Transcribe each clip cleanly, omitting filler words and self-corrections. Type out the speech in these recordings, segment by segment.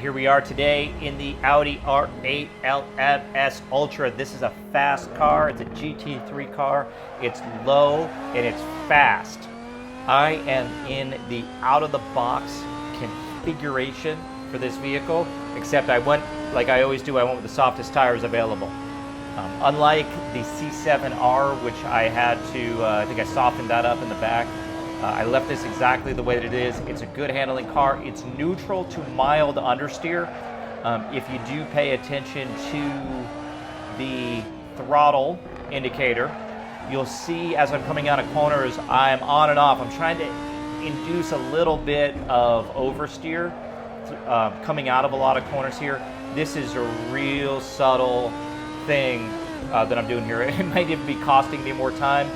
here we are today in the Audi R8 LMS Ultra. This is a fast car. It's a GT3 car. It's low and it's fast. I am in the out-of-the-box configuration for this vehicle, except I went, like I always do, I went with the softest tires available. Unlike the C7R, which I had to, I think I softened that up in the back. I left this exactly the way that it is. It's a good handling car. It's neutral to mild understeer. If you do pay attention to the throttle indicator, you'll see as I'm coming out of corners, I'm on and off. I'm trying to induce a little bit of oversteer coming out of a lot of corners here. This is a real subtle thing that I'm doing here. It might even be costing me more time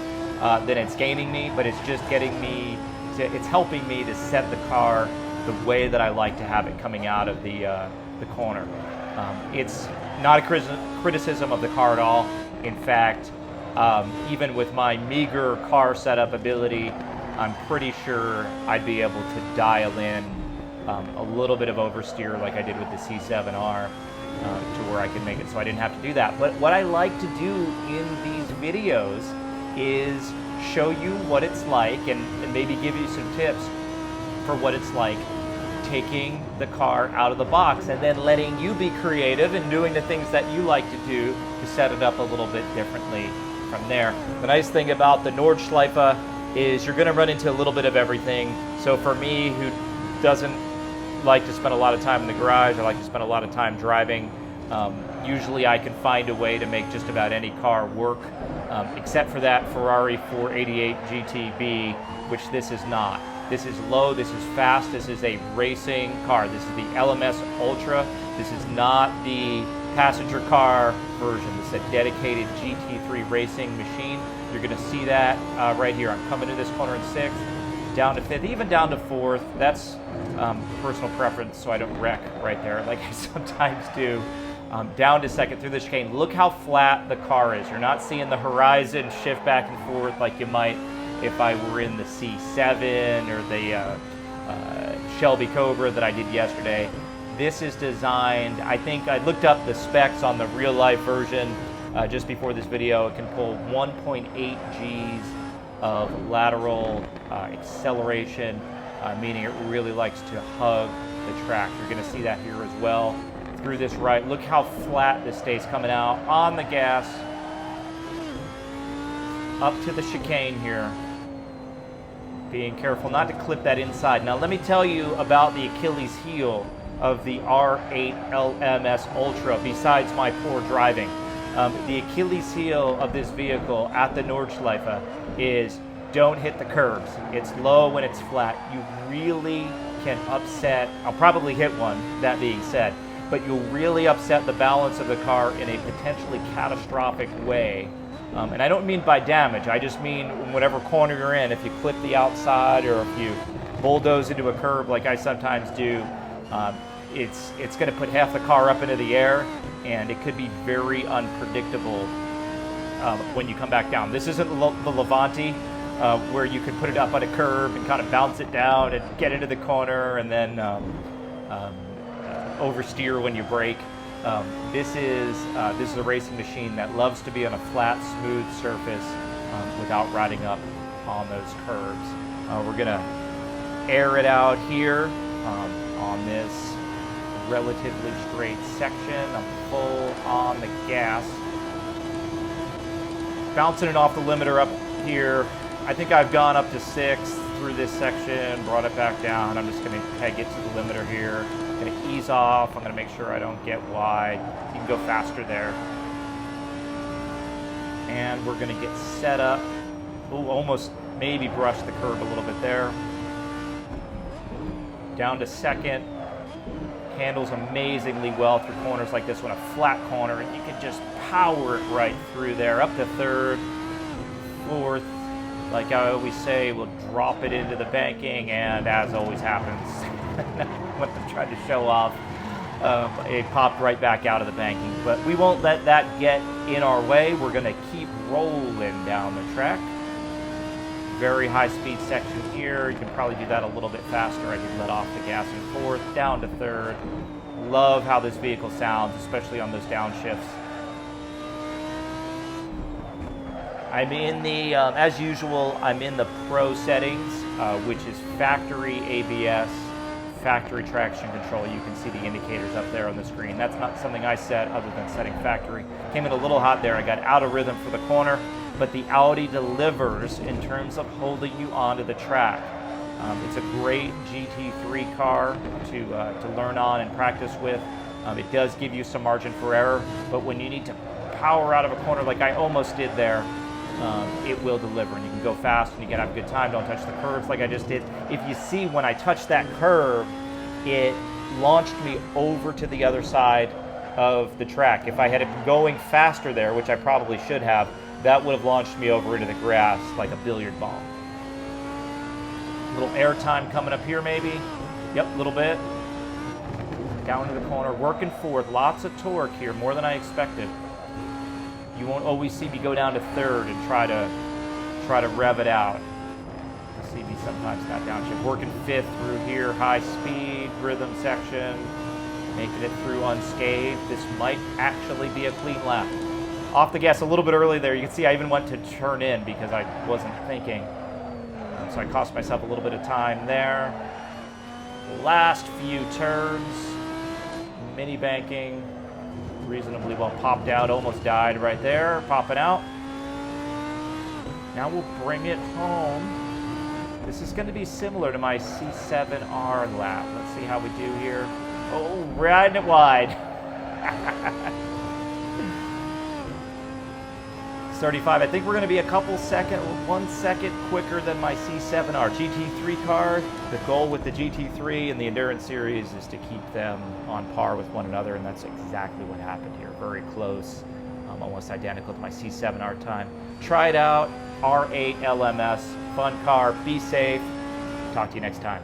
than it's gaining me, but it's just getting me, it's helping me to set the car the way that I like to have it coming out of the corner. It's not a criticism of the car at all. In fact, even with my meager car setup ability, I'm pretty sure I'd be able to dial in a little bit of oversteer like I did with the C7R to where I could make it so I didn't have to do that. But what I like to do in these videos is show you what it's like and maybe give you some tips for what it's like taking the car out of the box and then letting you be creative and doing the things that you like to do to set it up a little bit differently from there. The nice thing about the Nordschleife is you're going to run into a little bit of everything. So for me, who doesn't like to spend a lot of time in the garage, I like to spend a lot of time driving. Usually I can find a way to make just about any car work, except for that Ferrari 488 GTB, which this is not. This is low, this is fast, this is a racing car. This is the LMS Ultra. This is not the passenger car version. This is a dedicated GT3 racing machine. You're gonna see that right here. I'm coming to this corner in 6th, down to 5th, even down to 4th. That's personal preference, so I don't wreck right there like I sometimes do. Down to 2nd through the chicane. Look how flat the car is. You're not seeing the horizon shift back and forth like you might if I were in the C7 or the Shelby Cobra that I did yesterday. This is designed, I think I looked up the specs on the real life version just before this video. It can pull 1.8 Gs of lateral acceleration, meaning it really likes to hug the track. You're gonna see that here as well. Through this right, look how flat this stays coming out on the gas, up to the chicane here. Being careful not to clip that inside. Now let me tell you about the Achilles heel of the R8 LMS Ultra, besides my poor driving. The Achilles heel of this vehicle at the Nordschleife is don't hit the curbs. It's low when it's flat. You really can upset, I'll probably hit one, that being said, but you'll really upset the balance of the car in a potentially catastrophic way. And I don't mean by damage, I just mean in whatever corner you're in. If you clip the outside or if you bulldoze into a curb like I sometimes do, it's going to put half the car up into the air, and it could be very unpredictable when you come back down. This isn't the Levante, where you can put it up on a curb and kind of bounce it down and get into the corner and then oversteer when you brake. This is a racing machine that loves to be on a flat, smooth surface without riding up on those curbs. We're gonna air it out here on this relatively straight section. I'm full on the gas, bouncing it off the limiter up here. I think I've gone up to 6th through this section, brought it back down. I'm just gonna peg it to the limiter here. I'm gonna ease off. I'm gonna make sure I don't get wide. You can go faster there. And we're gonna get set up. Ooh, almost maybe brush the curb a little bit there. Down to 2nd. Handles amazingly well through corners like this one, a flat corner, and you can just power it right through there. Up to 3rd, 4th. Like I always say, we'll drop it into the banking, and as always happens, when I'm trying to show off, it popped right back out of the banking. But we won't let that get in our way. We're going to keep rolling down the track. Very high speed section here. You can probably do that a little bit faster. I did let off the gas in 4th, down to 3rd, Love how this vehicle sounds, especially on those downshifts. I'm in the, as usual, I'm in the Pro settings, which is factory ABS, factory traction control. You can see the indicators up there on the screen. That's not something I set other than setting factory. Came in a little hot there. I got out of rhythm for the corner, but the Audi delivers in terms of holding you onto the track. It's a great GT3 car to learn on and practice with. It does give you some margin for error, but when you need to power out of a corner like I almost did there, it will deliver, and you can go fast and you can have a good time. Don't touch the curves like I just did. If you see, when I touched that curve, it launched me over to the other side of the track. If I had been going faster there, which I probably should have, that would have launched me over into the grass like a billiard ball. A little air time coming up here maybe. Yep, a little bit. Down to the corner, working forward. Lots of torque here, more than I expected. You won't always see me go down to third and try to rev it out. You see me sometimes not downshift. Working fifth through here, high speed, rhythm section, making it through unscathed. This might actually be a clean lap. Off the gas a little bit early there. You can see I even went to turn in because I wasn't thinking. So I cost myself a little bit of time there. Last few turns, mini banking. Reasonably well popped out, almost died right there, popping out. Now we'll bring it home. This is going to be similar to my C7R lap. Let's see how we do here. Oh, riding it wide. 35. I think we're going to be a couple seconds, 1 second quicker than my C7R GT3 car. The goal with the GT3 and the Endurance Series is to keep them on par with one another, and that's exactly what happened here. Very close, almost identical to my C7R time. Try it out, R8 LMS, fun car, be safe. Talk to you next time.